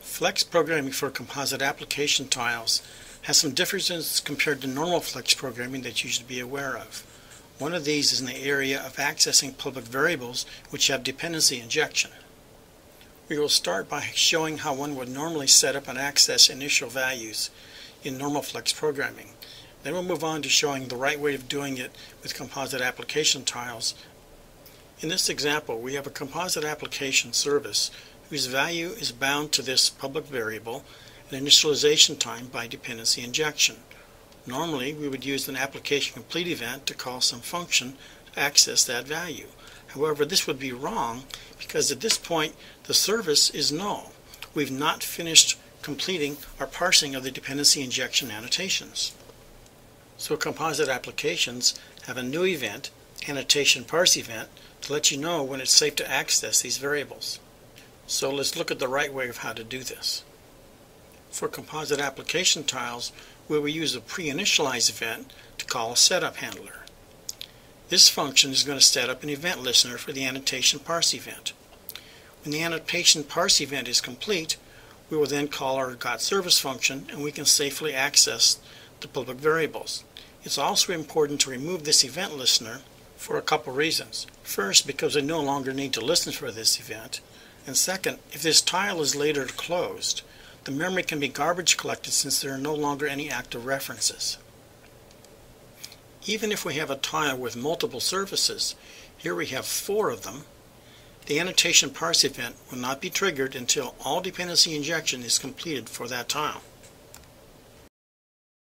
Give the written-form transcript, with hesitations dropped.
Flex programming for composite application tiles has some differences compared to normal flex programming that you should be aware of. One of these is in the area of accessing public variables which have dependency injection. We will start by showing how one would normally set up and access initial values in normal flex programming. Then we'll move on to showing the right way of doing it with composite application tiles. In this example, we have a composite application service whose value is bound to this public variable at initialization time by dependency injection. Normally, we would use an applicationComplete event to call some function to access that value. However, this would be wrong because at this point the service is null. We've not finished completing our parsing of the dependency injection annotations. So composite applications have a new event, AnnotationParseEvent, to let you know when it's safe to access these variables. So let's look at the right way of how to do this. For composite application tiles, we will use a pre-initialize event to call a setup handler. This function is going to set up an event listener for the AnnotationParseEvent. When the AnnotationParseEvent is complete, we will then call our GotService function and we can safely access the public variables. It's also important to remove this event listener for a couple reasons. First, because we no longer need to listen for this event. And second, if this tile is later closed, the memory can be garbage collected since there are no longer any active references. Even if we have a tile with multiple services, here we have 4 of them, the AnnotationParseEvent will not be triggered until all dependency injection is completed for that tile.